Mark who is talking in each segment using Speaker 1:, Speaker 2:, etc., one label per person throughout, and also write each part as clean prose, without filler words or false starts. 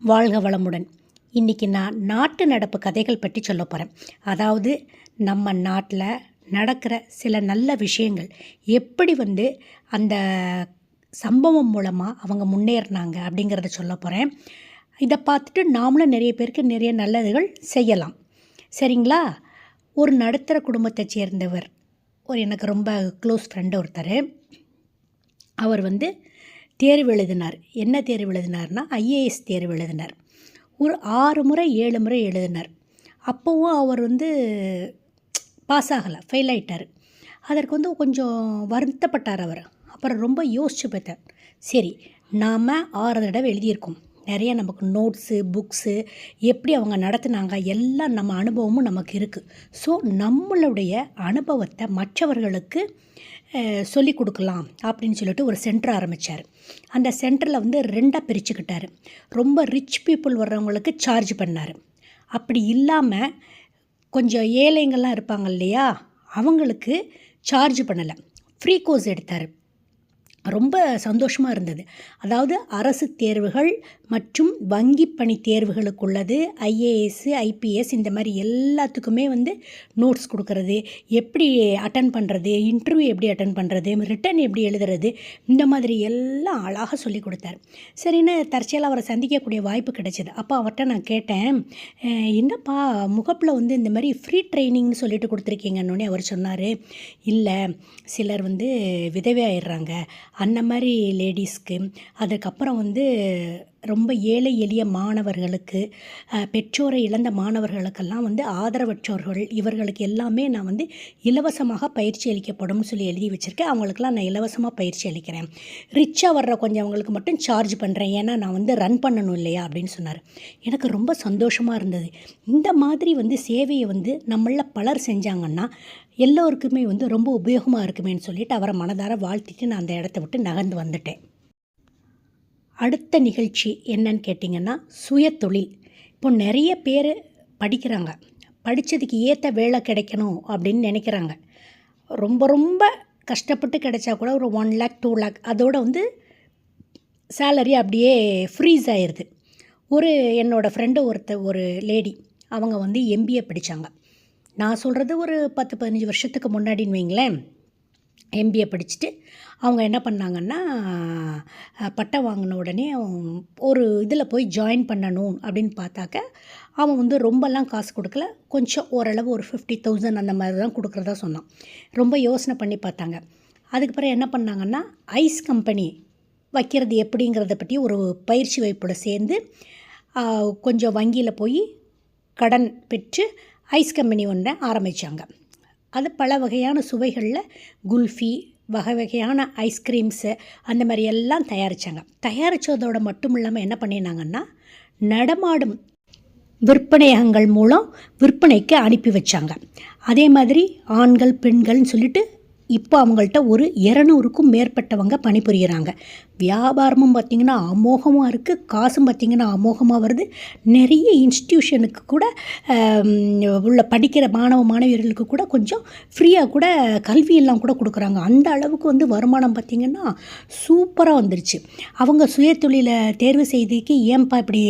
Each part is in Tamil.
Speaker 1: வாழ்க வளமுடன். இன்றைக்கி நான் நாட்டு நடப்பு கதைகள் பற்றி சொல்ல போகிறேன். அதாவது நம்ம நாட்டில் நடக்கிற சில நல்ல விஷயங்கள் எப்படி அந்த சம்பவம் மூலமாக அவங்க முன்னேறினாங்க அப்படிங்கிறத சொல்ல போகிறேன். இதை பார்த்துட்டு நாமளும் நிறைய பேருக்கு நிறைய நல்லதுகள் செய்யலாம். சரிங்களா? ஒரு நடுத்தர குடும்பத்தை சேர்ந்தவர், எனக்கு ரொம்ப க்ளோஸ் ஃப்ரெண்டு ஒருத்தர். அவர் தேர்வு எழுதினார். என்ன தேர்வு எழுதினார்னா ஐஏஎஸ் தேர்வு எழுதினார். ஒரு 6 முறை 7 முறை எழுதினார். அப்போவும் அவர் பாஸ் ஆகலை, ஃபெயில் ஆகிட்டார். அதற்கு கொஞ்சம் வருத்தப்பட்டார் அவர். அப்புறம் ரொம்ப யோசிச்சு பார்த்தார். சரி, நாம் 6 தடவை எழுதியிருக்கோம், நிறைய நமக்கு நோட்ஸு புக்ஸு எப்படி அவங்க நடத்துனாங்க எல்லாம் நம்ம அனுபவமும் நமக்கு இருக்குது. ஸோ நம்மளுடைய அனுபவத்தை மற்றவர்களுக்கு சொல்லி கொடுக்கலாம் அப்படின்னு சொல்லிட்டு ஒரு சென்டர் ஆரம்பித்தார். அந்த சென்டரில் 2ஆக பிரிச்சுக்கிட்டார். ரொம்ப ரிச் பீப்புள் வர்றவங்களுக்கு சார்ஜ் பண்ணார். அப்படி இல்லாமல் கொஞ்சம் ஏழைங்கள்லாம் இருப்பாங்க இல்லையா, அவங்களுக்கு சார்ஜ் பண்ணலை, ஃப்ரீ கோர்ஸ் எடுத்தார். ரொம்ப சந்தோஷமாக இருந்தது. அதாவது அரசு தேர்வுகள் மற்றும் வங்கி பணி தேர்வுகளுக்குள்ளது, ஐஏஎஸ் ஐபிஎஸ் இந்த மாதிரி எல்லாத்துக்குமே நோட்ஸ் கொடுக்கறது, எப்படி அட்டன் பண்ணுறது, இன்டர்வியூ எப்படி அட்டன் பண்ணுறது, ரிட்டன் எப்படி எழுதுறது, இந்த மாதிரி எல்லாம் அழகாக சொல்லி கொடுத்தார். சரின்னு தற்செயலாக அவரை சந்திக்கக்கூடிய வாய்ப்பு கிடைச்சிது. அப்போ அவர்கிட்ட நான் கேட்டேன், என்னப்பா முகப்பில் இந்த மாதிரி ஃப்ரீ ட்ரைனிங்னு சொல்லிட்டு கொடுத்துருக்கீங்கன்னொன்னே அவர் சொன்னார், இல்லை சிலர் விதவை ஆயிடுறாங்க, அந்த மாதிரி லேடிஸ்க்கு, அதுக்கப்புறம் ரொம்ப ஏழை எளிய மாணவர்களுக்கு, பெற்றோரை இழந்த மாணவர்களுக்கெல்லாம் ஆதரவற்றோர்கள், இவர்களுக்கு எல்லாமே நான் இலவசமாக பயிற்சி அளிக்கப்படும் சொல்லி எழுதி வச்சுருக்கேன். அவங்களுக்கெல்லாம் நான் இலவசமாக பயிற்சி அளிக்கிறேன். ரிச்சாக வர்ற கொஞ்சம் அவங்களுக்கு மட்டும் சார்ஜ் பண்ணுறேன், ஏன்னா நான் ரன் பண்ணணும் இல்லையா அப்படின்னு சொன்னார். எனக்கு ரொம்ப சந்தோஷமாக இருந்தது. இந்த மாதிரி சேவையை நம்மளில் பலர் செஞ்சாங்கன்னா எல்லோருக்குமே ரொம்ப உபயோகமாக இருக்குமேன்னு சொல்லிட்டு அவரை மனதார வாழ்த்திட்டு நான் அந்த இடத்த விட்டு நகர்ந்து வந்துட்டேன். அடுத்த நிகழ்ச்சி என்னன்னு கேட்டிங்கன்னா சுயதொழில். இப்போ நிறைய பேர் படிக்கிறாங்க, படித்ததுக்கு ஏற்ற வேலை கிடைக்கணும் அப்படின்னு நினைக்கிறாங்க. ரொம்ப ரொம்ப கஷ்டப்பட்டு கிடைச்சா கூட ஒரு 1 lakh 2 lakh அதோட சேலரி அப்படியே ஃப்ரீஸ் ஆயிடுது. என்னோடய ஃப்ரெண்டு ஒரு லேடி, அவங்க எம்பிஏ படித்தாங்க. நான் சொல்கிறது ஒரு 10-15 வருஷத்துக்கு முன்னாடின்னு வைங்களேன். எம்பிஏ படிச்சுட்டு அவங்க என்ன பண்ணாங்கன்னா, பட்டம் வாங்கின உடனே ஒரு இதில் போய் ஜாயின் பண்ணணும் அப்படின்னு பார்த்தாக்க, அவன் ரொம்பலாம் காசு கொடுக்கல, கொஞ்சம் ஓரளவு ஒரு 50,000 அந்த மாதிரி தான் கொடுக்குறதா சொன்னான். ரொம்ப யோசனை பண்ணி பார்த்தாங்க. அதுக்கப்புறம் என்ன பண்ணாங்கன்னா, ஐஸ் கம்பெனி வைக்கிறது எப்படிங்கிறத பற்றி ஒரு பயிற்சி வகுப்போட சேர்ந்து கொஞ்சம் வங்கியில் போய் கடன் பெற்று ஐஸ் கம்பெனி ஒன்றை ஆரம்பித்தாங்க. அது பல வகையான சுவைகளில் குல்ஃபி, வகை வகையான ஐஸ்கிரீம்ஸு அந்த மாதிரி எல்லாம் தயாரித்தாங்க. தயாரித்ததோடு மட்டும் இல்லாமல் என்ன பண்ணினாங்கன்னா, நடமாடும் விற்பனையகங்கள் மூலம் விற்பனைக்கு அனுப்பி வச்சாங்க. அதே மாதிரி ஆண்கள் பெண்கள்னு சொல்லிட்டு இப்போ அவங்கள்ட்ட ஒரு 200க்கும் மேற்பட்டவங்க பணிபுரிகிறாங்க. வியாபாரமும் பார்த்திங்கன்னா அமோகமாக இருக்குது, காசும் பார்த்திங்கன்னா அமோகமாக வருது. நிறைய இன்ஸ்டியூஷனுக்கு கூட உள்ள படிக்கிற மாணவ மாணவியர்களுக்கு கூட கொஞ்சம் ஃப்ரீயாக கூட கல்வியெல்லாம் கூட கொடுக்குறாங்க. அந்த அளவுக்கு வருமானம் பார்த்திங்கன்னா சூப்பராக வந்துருச்சு. அவங்க சுயதொழிலை தேர்வு செய்ததுக்கு ஏன்பா இப்படி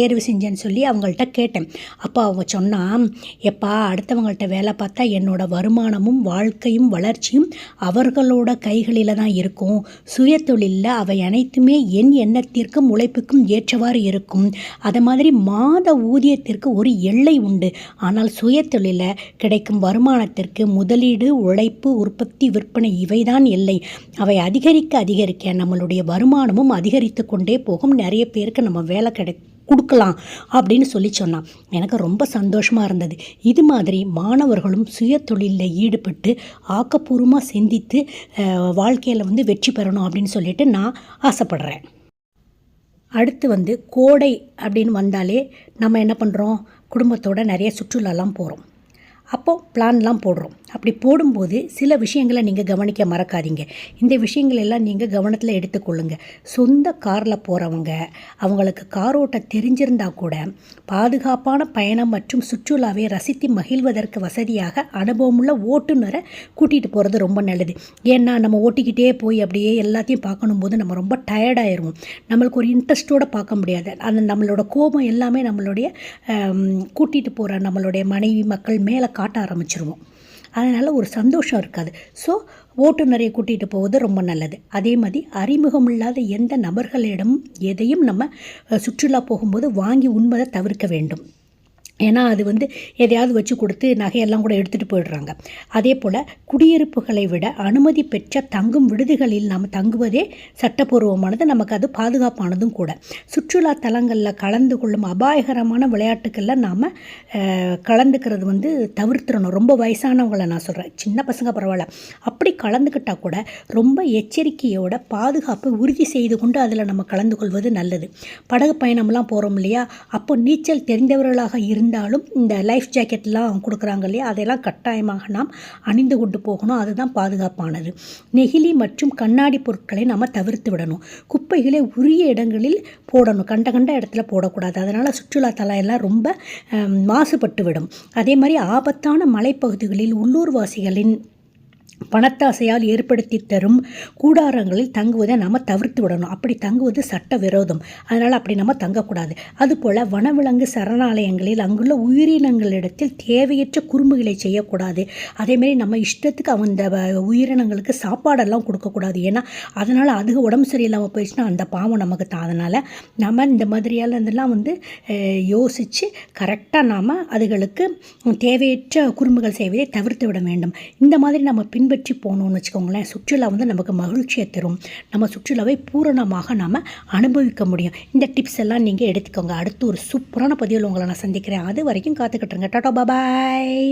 Speaker 1: தேர்வு செஞ்சேன்னு சொல்லி அவங்கள்ட்ட கேட்டேன். அப்போ அவங்க சொன்னால், எப்பா அடுத்தவங்கள்ட்ட வேலை பார்த்தா என்னோடய வருமானமும் வாழ்க்கையும் வளர்ச்சியும் அவர்களோட கைகளில் தான் இருக்கும். சுயதொழிலில் அவை அனைத்துமே என் எண்ணத்திற்கும் உழைப்புக்கும் ஏற்றவாறு இருக்கும். அதை மாதிரி மாத ஊதியத்திற்கு ஒரு எல்லை உண்டு. ஆனால் சுயதொழிலில் கிடைக்கும் வருமானத்திற்கு முதலீடு, உழைப்பு, உற்பத்தி, விற்பனை இவைதான் எல்லை. அவை அதிகரிக்க அதிகரிக்க நம்மளுடைய வருமானமும் அதிகரித்து கொண்டே போகும். நிறைய பேருக்கு நம்ம வேலை கொடுக்கலாம் அப்படின்னு சொல்லி சொன்னான். எனக்கு ரொம்ப சந்தோஷமாக இருந்தது. இது மாதிரி மாணவர்களும் சுயதொழிலில் ஈடுபட்டு ஆக்கப்பூர்வமாக சிந்தித்து வாழ்க்கையில் வெற்றி பெறணும் அப்படின்னு சொல்லிட்டு நான் ஆசைப்படுறேன். அடுத்து கோடை அப்படின்னு வந்தாலே நம்ம என்ன பண்ணுறோம், குடும்பத்தோடு நிறைய சுற்றுலாலாம் போகிறோம். அப்போ பிளான்லாம் போடுறோம். அப்படி போடும்போது சில விஷயங்களை நீங்கள் கவனிக்க மறக்காதீங்க. இந்த விஷயங்கள் எல்லாம் நீங்கள் கவனத்தில் எடுத்துக்கொள்ளுங்க. சொந்த காரில் போகிறவங்க, அவங்களுக்கு கார் ஓட்ட தெரிஞ்சிருந்தா கூட பாதுகாப்பான பயணம் மற்றும் சுற்றுலாவை ரசித்து மகிழ்வதற்கு வசதியாக அனுபவமுள்ள ஓட்டுநரை கூட்டிகிட்டு போகிறது ரொம்ப நல்லது. ஏன்னா நம்ம ஓட்டிக்கிட்டே போய் அப்படியே எல்லாத்தையும் பார்க்கணும் போது நம்ம ரொம்ப டயர்டாயிருவோம். நம்மளுக்கு ஒரு இன்ட்ரெஸ்ட்டோடு பார்க்க முடியாது. அந்த நம்மளோட கோபம் எல்லாமே நம்மளுடைய கூட்டிகிட்டு போகிற நம்மளுடைய மனைவி மக்கள் மேலே காட்ட ஆரம்பிச்சிருவோம். அதனால் ஒரு சந்தோஷம் இருக்காது. ஸோ ஓட்டுநரை கூட்டிகிட்டு போவது ரொம்ப நல்லது. அதே மாதிரி அறிமுகம் இல்லாத எந்த நபர்களிடம் எதையும் நம்ம சுற்றுலா போகும்போது வாங்கி உண்பதை தவிர்க்க வேண்டும். ஏன்னா அது எதையாவது வச்சு கொடுத்து நகையெல்லாம் கூட எடுத்துகிட்டு போயிடுறாங்க. அதே போல் குடியிருப்புகளை விட அனுமதி பெற்ற தங்கும் விடுதிகளில் நாம் தங்குவதே சட்டப்பூர்வமானது, நமக்கு அது பாதுகாப்பானதும் கூட. சுற்றுலா தலங்களில் கலந்து கொள்ளும் அபாயகரமான விளையாட்டுக்களில் நாம் கலந்துக்கிறது தவிர்த்துடணும். ரொம்ப வயசானவங்களை நான் சொல்கிறேன், சின்ன பசங்க பரவாயில்ல, அப்படி கலந்துக்கிட்டால் கூட ரொம்ப எச்சரிக்கையோட பாதுகாப்பை உறுதி செய்து கொண்டு அதில் நம்ம கலந்து கொள்வது நல்லது. படகு பயணம்லாம் போகிறோம் இல்லையா, அப்போ நீச்சல் தெரிந்தவர்களாக இருந்தாலும் இந்த லைஃப் ஜாக்கெட்லாம் கொடுக்குறாங்க இல்லையா, அதெல்லாம் கட்டாயமாக நாம் அணிந்து கொண்டு போகணும். அதுதான் பாதுகாப்பானது. நெகிழி மற்றும் கண்ணாடி பொருட்களை நாம் தவிர்த்து விடணும். குப்பைகளை உரிய இடங்களில் போடணும், கண்ட இடத்துல போடக்கூடாது. அதனால் சுற்றுலா தலம் எல்லாம் ரொம்ப மாசுபட்டு விடும். அதே மாதிரி ஆபத்தான மலைப்பகுதிகளில் உள்ளூர்வாசிகளின் பணத்தாசையால் ஏற்படுத்தி தரும் கூடாரங்களில் தங்குவதை நம்ம தவிர்த்து விடணும். அப்படி தங்குவது சட்ட விரோதம். அதனால் அப்படி நம்ம தங்கக்கூடாது. அதுபோல் வனவிலங்கு சரணாலயங்களில் அங்குள்ள உயிரினங்களிடத்தில் தேவையற்ற குறும்புகளை செய்யக்கூடாது. அதேமாரி நம்ம இஷ்டத்துக்கு அந்த உயிரினங்களுக்கு சாப்பாடெல்லாம் கொடுக்கக்கூடாது. ஏன்னா அதனால் அதுக்கு உடம்பு சரியில்லாமல் போயிடுச்சுன்னா அந்த பாவம் நமக்கு தான். அதனால் நம்ம இந்த மாதிரியால் இதெல்லாம் யோசித்து கரெக்டாக நாம் அதுகளுக்கு தேவையற்ற குறும்புகள் செய்வதை தவிர்த்து விட வேண்டும். இந்த மாதிரி நம்ம பின்பற்றி போகணும்னு வச்சுக்கோங்களேன், சுற்றுலா நமக்கு மகிழ்ச்சியை தரும். நம்ம சுற்றுலாவை பூரணமாக நாம் அனுபவிக்க முடியும். இந்த டிப்ஸ் எல்லாம் நீங்கள் எடுத்துக்கோங்க. அடுத்து ஒரு சூப்பரான பதிவில் உங்களை நான் சந்திக்கிறேன். அது வரைக்கும் காத்துக்கிட்டுருங்க. டாடா பாய்.